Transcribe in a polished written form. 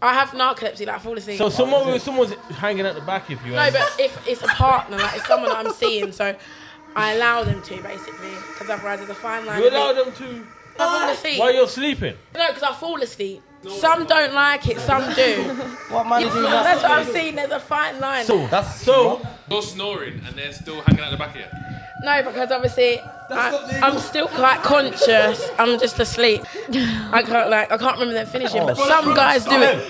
I have narcolepsy, like I fall asleep. So someone's hanging at the back if you. No, but if it's a partner, like it's someone that I'm seeing, so I allow them to basically, because otherwise there's a fine line. You allow them to. I fall asleep. While you're sleeping. No, because I fall asleep. Some don't like it, some do. What man do that? That's what I'm seeing. There's a fine line. So You're snoring and they're still hanging at the back of you. No, because obviously I'm still quite conscious. I'm just asleep. I can't remember them finishing, but some guys do it.